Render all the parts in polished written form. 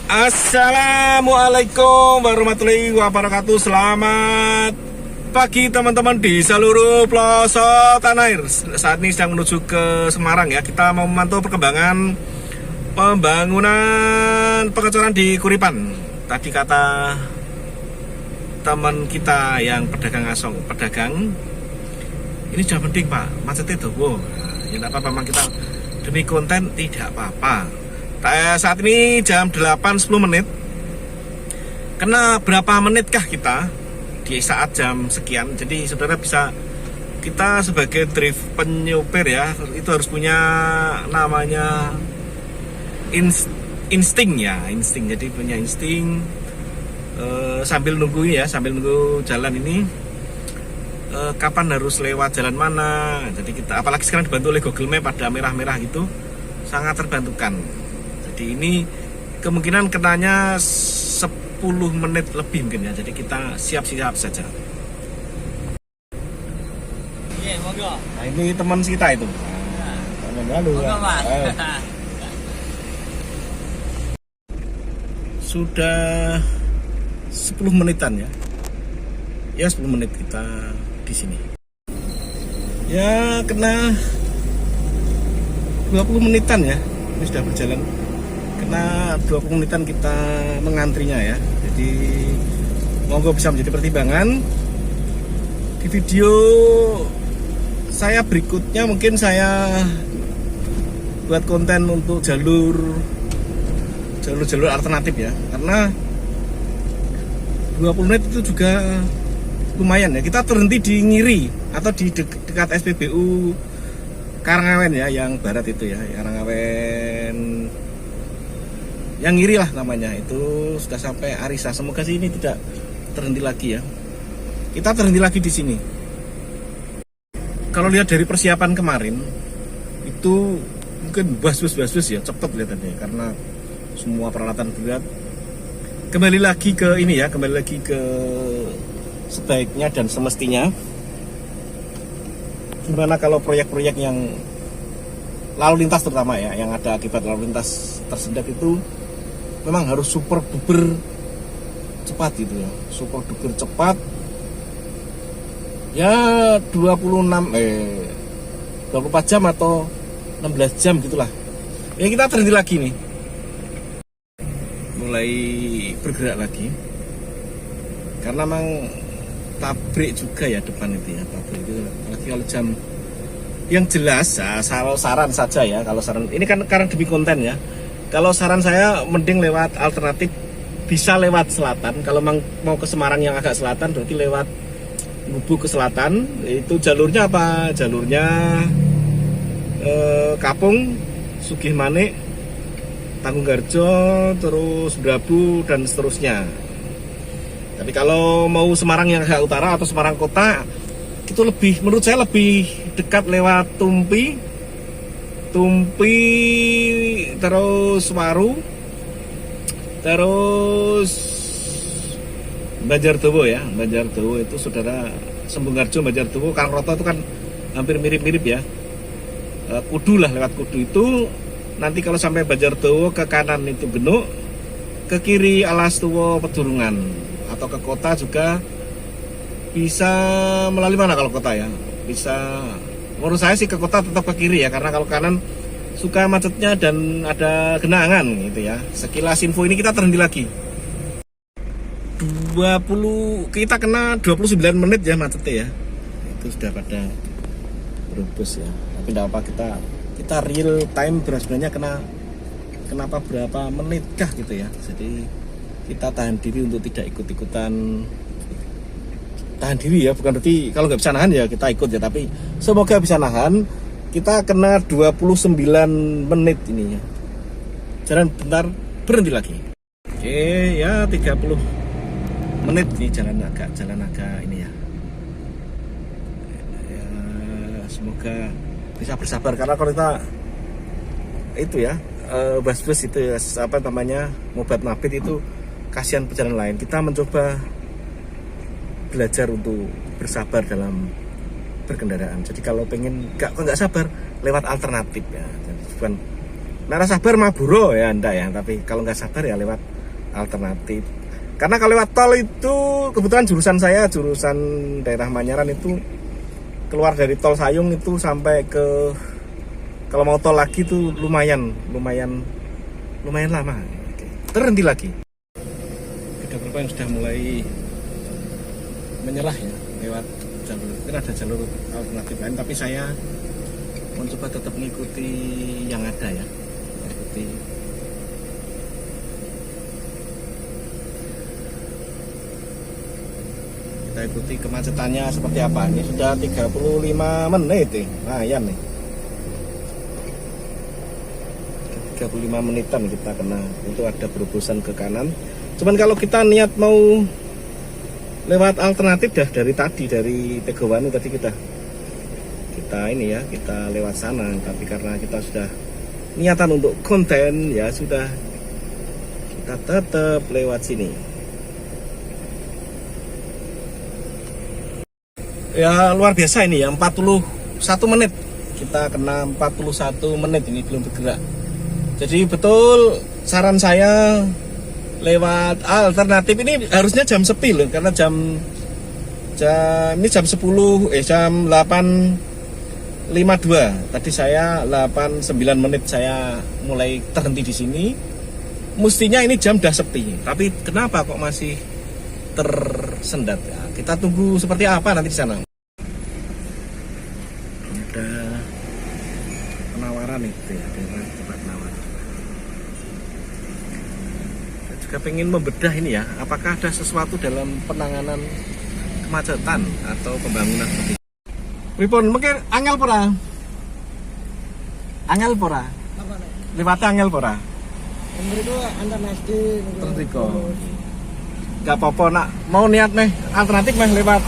Assalamualaikum warahmatullahi wabarakatuh. Selamat pagi teman-teman di seluruh pelosok tanah air. Saat ini sedang menuju ke Semarang ya. Kita mau memantau perkembangan pembangunan pengecoran di Kuripan. Tadi kata teman kita yang pedagang asong, pedagang ini sudah penting pak, macetnya tuh. Wow, ya tidak apa-apa, memang kita demi konten tidak apa-apa. Saat ini jam 8.10 menit. Kena berapa menitkah kita di saat jam sekian? Jadi saudara bisa, kita sebagai drift penyupir ya, itu harus punya namanya insting ya, insting. Jadi punya insting sambil nunggu ya, sambil nunggu jalan ini kapan harus lewat jalan mana. Jadi kita, apalagi sekarang dibantu oleh Google Map, pada merah-merah gitu, sangat terbantukan. Jadi ini kemungkinan kenanya 10 menit lebih mungkin ya. Jadi kita siap-siap saja. Iya, monggo. Nah, ini teman kita itu. Teman lalu. Sudah 10 menitan ya. Ya 10 menit kita di sini. Ya kena 20 menitan ya. Ini sudah berjalan. Kena 20 menitan kita mengantrinya ya. Jadi monggo bisa menjadi pertimbangan. Di video saya berikutnya mungkin saya buat konten untuk jalur alternatif ya. Karena 20 menit itu juga lumayan ya. Kita terhenti di Ngiri atau di dekat SPBU Karangawen ya, yang barat itu ya, Karangawen yang Ngiri lah namanya. Itu sudah sampai Arisa. Semoga sih ini tidak terhenti lagi ya. Kita terhenti lagi di sini. Kalau lihat dari persiapan kemarin itu mungkin bus ya, cepet kelihatannya karena semua peralatan berat. Kembali lagi ke ini ya, kembali lagi ke sebaiknya dan semestinya. Gimana kalau proyek-proyek yang lalu lintas terutama ya, yang ada akibat lalu lintas tersendat itu memang harus super duper cepat gitu ya, super duper cepat ya. 24 jam atau 16 jam gitulah ya. Kita terhenti lagi nih, mulai bergerak lagi karena memang pabrik juga ya depan itu ya, pabrik itu. Apalagi kalau jam yang jelas ya, saran saja ya, kalau saran ini kan karena demi konten ya. Kalau saran saya mending lewat alternatif, bisa lewat selatan. Kalau mau ke Semarang yang agak selatan berarti lewat Gubuk ke selatan. Itu jalurnya apa? Jalurnya Kapung, Sugihmane, Tangunggarjo, terus Brabu dan seterusnya. Tapi kalau mau Semarang yang agak utara atau Semarang kota, itu lebih, menurut saya lebih dekat lewat Tumpi, terus Waru, terus Banjardowo ya. Banjardowo itu saudara, Sembungharjo, Banjardowo, Karangroto itu kan hampir mirip-mirip ya. Kudu lah, lewat Kudu itu nanti kalau sampai Banjardowo ke kanan itu Genuk, ke kiri Alastuwo Pedurungan. Atau ke kota juga bisa melalui mana kalau kota ya? Bisa, menurut saya sih ke kota tetap ke kiri ya, karena kalau kanan suka macetnya dan ada genangan gitu ya. Sekilas info ini kita terhenti lagi. kita kena 29 menit ya macetnya ya. Itu sudah pada berubus ya. Tapi tidak apa, kita real time sebenarnya kenapa berapa menit kah gitu ya. Jadi kita tahan diri untuk tidak ikut-ikutan. Tahan diri ya, bukan berarti kalau nggak bisa nahan ya kita ikut ya, tapi semoga bisa nahan. Kita kena 29 menit ininya. Jalan bentar, berhenti lagi. Oke ya, 30 menit nih jalan agak ini ya. Ya semoga bisa bersabar, karena kalau kita itu ya bus itu ya, apa namanya, mobat mabit itu kasihan pejalan lain. Kita mencoba belajar untuk bersabar dalam berkendaraan. Jadi kalau pengen nggak sabar, lewat alternatif ya. Jadi bukan nara sabar mah buro ya Anda ya, tapi kalau nggak sabar ya lewat alternatif. Karena kalau lewat tol itu kebetulan jurusan saya, jurusan daerah Manyaran itu keluar dari tol Sayung itu sampai ke, kalau mau tol lagi itu lumayan lama. Oke. Terhenti lagi. Ada beberapa yang sudah mulai menyerah ya lewat jalur. Mungkin ada jalur alternatif lain, tapi saya mencoba tetap mengikuti yang ada ya. Kita ikuti kemacetannya seperti apa. Ini sudah 35 menit nih. Lumayan nih. 35 menitan kita kena. Itu ada berubusan ke kanan. Cuman kalau kita niat mau lewat alternatif dah dari tadi, dari Tegawanu tadi kita ini ya, kita lewat sana. Tapi karena kita sudah niatan untuk konten ya sudah, kita tetap lewat sini. Ya luar biasa ini ya, 41 menit kita kena, 41 menit ini belum bergerak. Jadi betul saran saya lewat alternatif ini harusnya jam sepi loh, karena jam 10 jam 8.52 tadi saya 8-9 menit saya mulai terhenti di sini. Mestinya ini jam udah sepi, tapi kenapa kok masih tersendat ya? Kita tunggu seperti apa nanti di sana. Ada penawaran itu ya, ada tempat penawaran. Saya juga pengen membedah ini ya, apakah ada sesuatu dalam penanganan kemacetan atau pembangunan seperti ini. Pripun mungkin angel pora? Angel pora? Apa nih? Lewat angel pora? Itu antar nasdi. Tertiko. Gak apa-apa nak mau niat nih alternatif meh lewat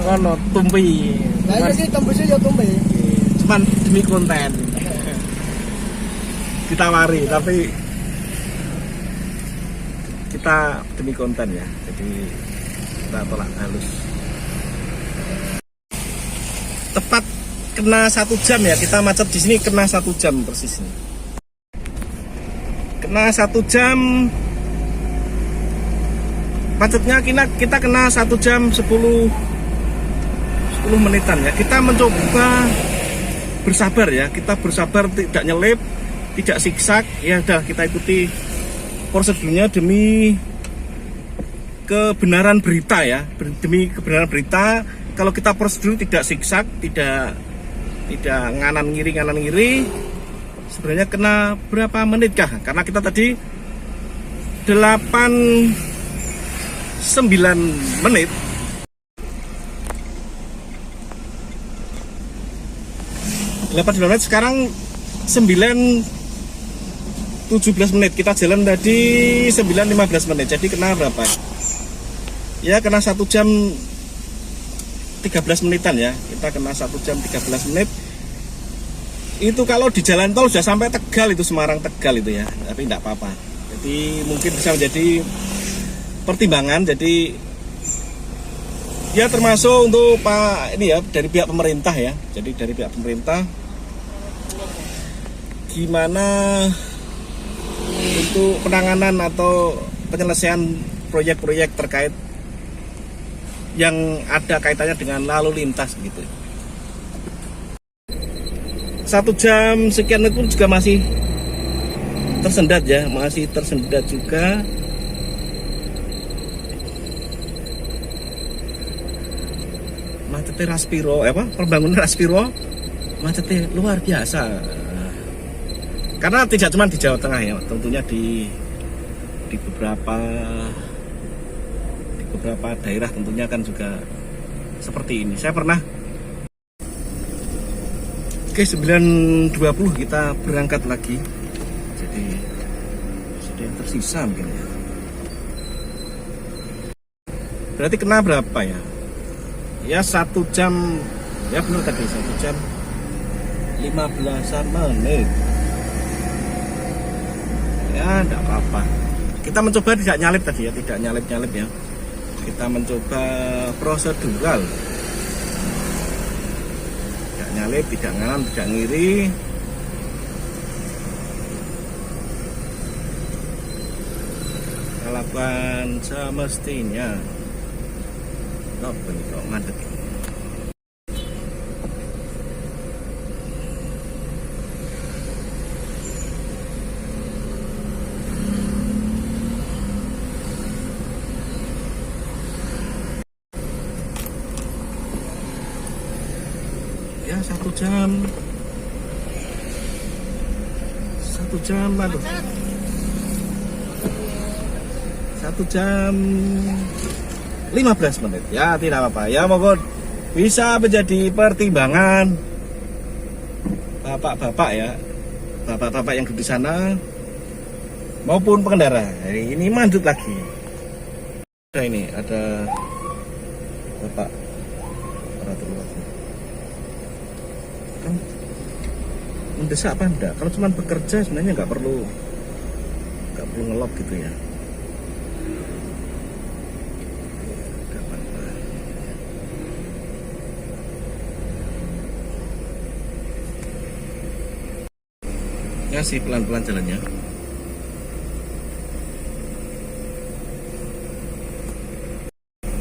kono Tumpi. Nah ini sih tembusnya ya tumbe. Cuman demi konten ditawari, tapi kita demi konten ya, jadi kita tolak halus. Tepat kena 1 jam ya, kita macet di sini kena 1 jam persis nih. Kena 1 jam macetnya, kita kena 1 jam 10 menitan ya. Kita mencoba bersabar ya, kita bersabar, tidak nyelip, tidak siksak ya. Udah kita ikuti prosedurnya demi kebenaran berita ya, demi kebenaran berita. Kalau kita prosedur tidak siksak, tidak nganan ngiri, sebenarnya kena berapa menit kah? Karena kita tadi 9 menit. Sekarang 9:17 menit. Kita jalan tadi 9:15 menit. Jadi kena berapa? Ya kena 1 jam 13 menitan ya. Kita kena 1 jam 13 menit. Itu kalau di jalan tol sudah sampai Tegal, itu Semarang Tegal itu ya. Tapi tidak apa-apa. Jadi mungkin bisa menjadi pertimbangan. Jadi ya termasuk untuk Pak ini ya, dari pihak pemerintah ya. Jadi dari pihak pemerintah gimana untuk penanganan atau penyelesaian proyek-proyek terkait yang ada kaitannya dengan lalu lintas gitu. 1 jam sekian itu pun juga masih tersendat ya, masih tersendat juga. Macetnya Raspiro, pembangunan Raspiro macetnya luar biasa. Karena tidak cuma di Jawa Tengah ya, tentunya di beberapa daerah tentunya kan juga seperti ini. Saya pernah 9:20 kita berangkat lagi. Jadi sudah yang tersisa mungkin ya. Berarti kena berapa ya? Ya 1 jam, ya benar tadi 1 jam 15 menit. Ya enggak apa-apa. Kita mencoba tidak nyalip tadi ya, tidak nyalip-nyalip ya. Kita mencoba prosedural. Tidak nyalip, tidak nganan, tidak ngiri. lakukan semestinya. Oh, bener ngadeg. Ya 1 jam, aduh. 1 jam 15 menit. Ya tidak apa-apa. Ya monggo bisa menjadi pertimbangan bapak-bapak ya, bapak-bapak yang di sana maupun pengendara. Ini mandut lagi. Ini ada bapak operator luar. Kan mendesak apa enggak? Kalau cuma bekerja sebenarnya nggak perlu ngelop gitu ya. Nggak apa-apa. Ya sih pelan-pelan jalannya.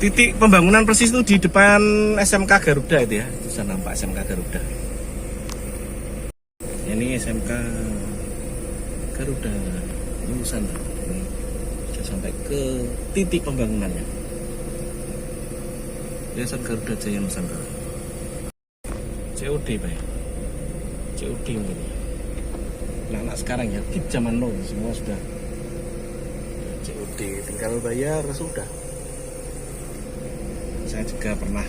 Titik pembangunan persis itu di depan SMK Garuda itu ya. Bisa nampak SMK Garuda. Ini SMK Garuda Nusantara. Ini sudah sampai ke titik pembangunannya. Yayasan Garuda Jaya Nusantara. COD Pak ya. COD mungkin. Anak sekarang ya, di zaman now semua sudah COD, tinggal bayar sudah. Saya juga pernah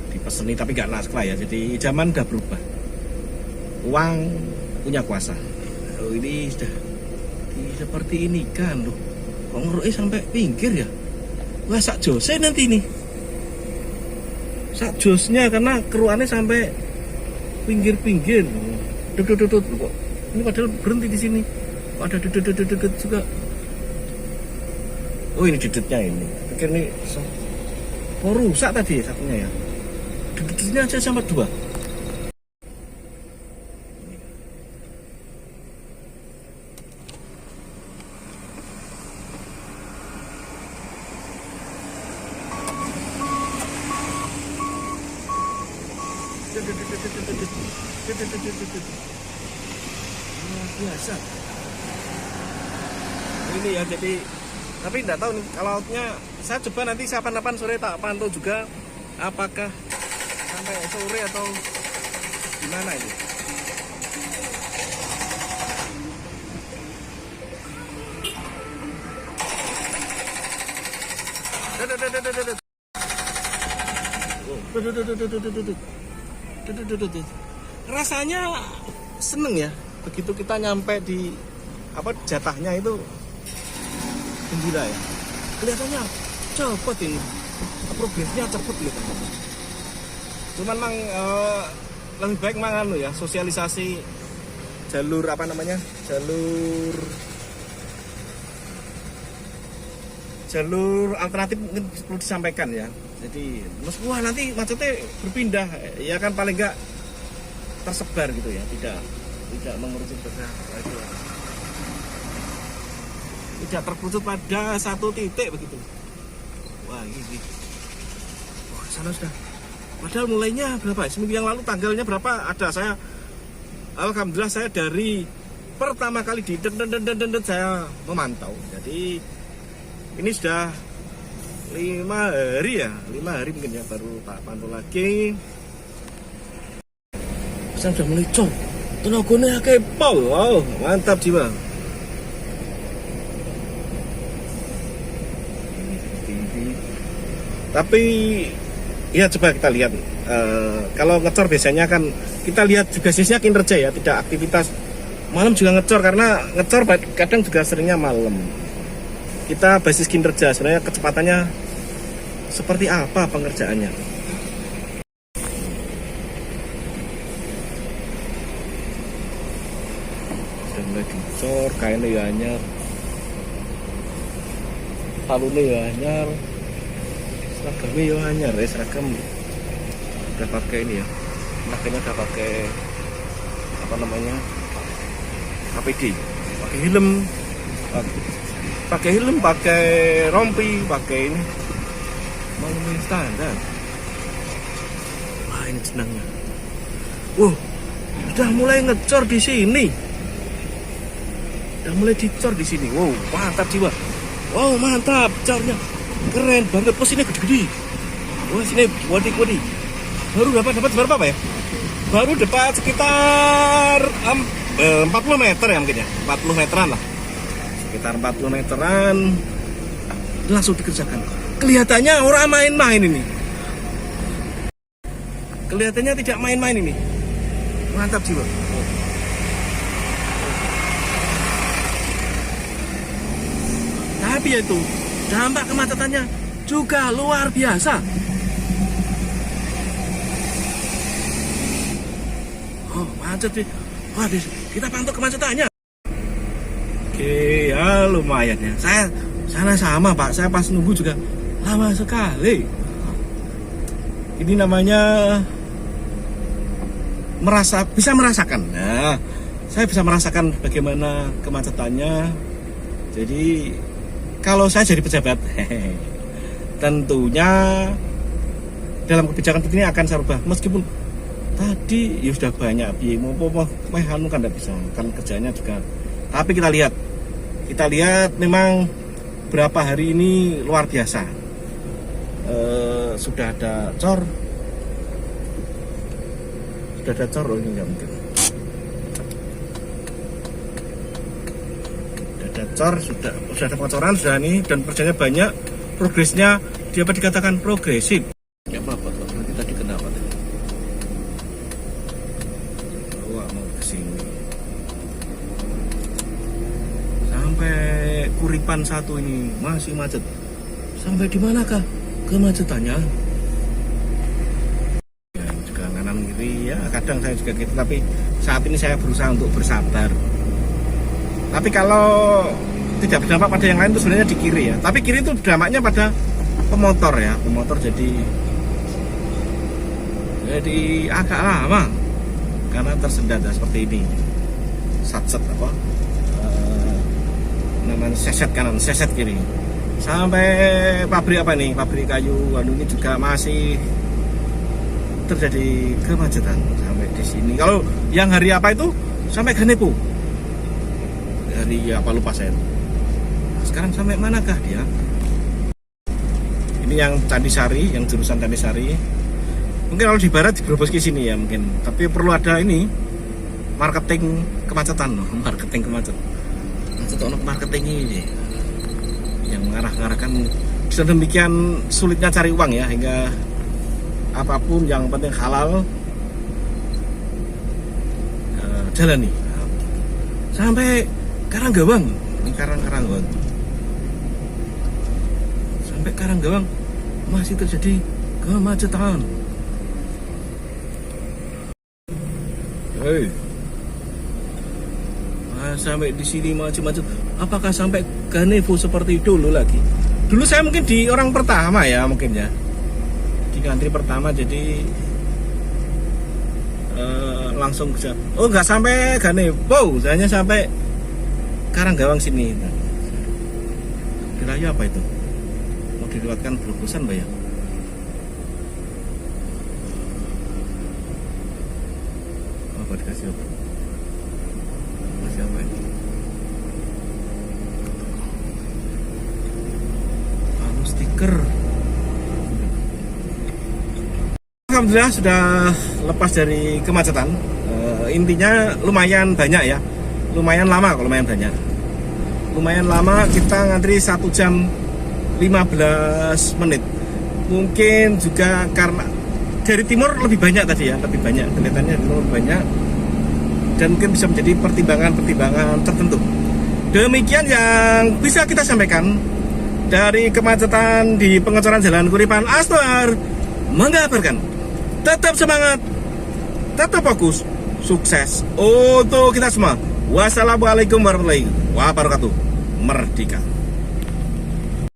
dipeseni tapi nggak naskah ya. Jadi zaman udah berubah. Uang punya kuasa. Oh ini sudah seperti ini kan loh. Kok ngeruknya sampai pinggir ya? Wah sak jose nanti ini. Sak josnya karena keruannya sampai pinggir-pinggir. Duduk kok. Ini padahal berhenti di sini. Kok ada duduk juga. Oh ini duduknya ini. Pikir ini rusak tadi satunya ya. Duduknya aja sama 2. Luar biasa. Ini ya jadi, tapi tidak tahu nih kalau lautnya. Saya coba nanti 8 sore tak pantau juga apakah sampai sore atau gimana ini. Rasanya seneng ya, begitu kita nyampe di jatahnya itu gembira ya. Kelihatannya cepet ini, progresnya cepet gitu. Cuman mang lebih baik mang ya sosialisasi jalur jalur alternatif mungkin perlu disampaikan ya. Jadi wah nanti macetnya berpindah ya kan, paling enggak tersebar gitu ya, tidak mengerucut tidak terkerucut pada satu titik begitu. Wah ini sana sudah, padahal mulainya berapa? Seminggu yang lalu tanggalnya berapa ada, saya alhamdulillah saya dari pertama kali di saya memantau. Jadi ini sudah 5 hari ya, 5 hari mungkin ya, baru tak pantau lagi. Saya sudah mulai tenaganya kayak pau. Wow, mantap jiwa. Tapi ya coba kita lihat, kalau ngecor biasanya kan kita lihat juga sisinya kinerja ya, tidak aktivitas. Malam juga ngecor, karena ngecor kadang juga seringnya malam. Kita basis kinerja, sebenarnya kecepatannya seperti apa pengerjaannya. Sudah mulai dicor, kainnya ya anyar, palunnya ya anyar, seragamnya ya anyar ya, seragam udah pakai ini ya, makanya udah pakai APD, pakai helm. pakai helm, pakai rompi, pakai ini mobil standar. Wah, ini senangnya. Udah mulai ngecor di sini. Udah mulai dicor di sini. Wow, mantap jiwa. Wow, mantap cornya. Keren banget. Oh, sini gede-gede. Wah, sini body. Baru dapat berapa Pak ya? Baru dapat sekitar 40 meter ya mungkin ya. 40 meteran lah. Sekitar 40 meteran. Langsung dikerjakan. Kelihatannya orang main-main ini. Kelihatannya tidak main-main ini. Mantap jiwa. Tapi itu dampak kemacetannya juga luar biasa. Oh, macet sih. Wah, kita pantau kemacetannya. Oke, ya lumayan ya. Sana sama Pak, saya pas nunggu juga lama sekali. Ini namanya bisa merasakan. Nah, saya bisa merasakan bagaimana kemacetannya. Jadi kalau saya jadi pejabat, tentunya dalam kebijakan seperti ini akan saya rubah. Meskipun tadi ya sudah banyak mau kan tidak bisa, kan kerjanya juga. Tapi kita lihat memang berapa hari ini luar biasa. Sudah ada cor oh ini enggak mungkin. Sudah ada pengecoran sudah ini, dan kerjanya banyak, progresnya dapat dikatakan progresif. Ya apa nanti tadi kenapa tadi? Wah, mau kesini sampai Kuripan 1 ini masih macet. Sampai di manakah kemacetannya? Ya, juga kanan kiri ya, kadang saya juga gitu, tapi saat ini saya berusaha untuk bersabar. Tapi kalau tidak berdampak pada yang lain itu sebenarnya di kiri ya. Tapi kiri itu dampaknya pada pemotor ya. Pemotor jadi agak lama karena tersendat seperti ini. Satset apa? Namanya seset kanan, seset kiri. Sampai pabrik apa nih? Pabrik kayu ini juga masih terjadi kemacetan sampai di sini. Kalau yang hari apa itu sampai Ganepo. Dari apa lupa saya. Sekarang sampai manakah dia? Ini yang Candisari, yang jurusan Candisari. Mungkin kalau di barat di Brebes ke sini ya mungkin. Tapi perlu ada ini marketing kemacetan, marketing kemacetan. Untuk marketing ini yang mengarahkan sedemikian sulitnya cari uang ya, hingga apapun yang penting halal jalani sampai Karanggawang. Ini Karanggawang. Sampai Karanggawang masih terjadi kemacetan. Sampai di sini macet-macet. Apakah sampai Ganepo seperti dulu lagi? Dulu saya mungkin di orang pertama ya, mungkin ya. Di antri pertama, jadi langsung bisa. Oh, nggak sampai Ganepo, hanya sampai Karanggawang sini. Kira-kira apa itu? Mau dilewatkan Blogosan, Mbak ya? Apa dikasih apa? Kasih apa ini? Anu stiker. Alhamdulillah sudah lepas dari kemacetan. Intinya lumayan banyak ya. Lumayan lama kalau lumayan banyak. Lumayan lama, kita ngantri 1 jam 15 menit. Mungkin juga karena dari timur lebih banyak tadi ya, lebih banyak kelihatannya lebih banyak, dan mungkin bisa menjadi pertimbangan tertentu. Demikian yang bisa kita sampaikan dari kemacetan di pengecoran Jalan Kuripan Astor mengabarkan tetap semangat, tetap fokus, sukses untuk kita semua. Wassalamualaikum warahmatullahi wabarakatuh. Merdeka.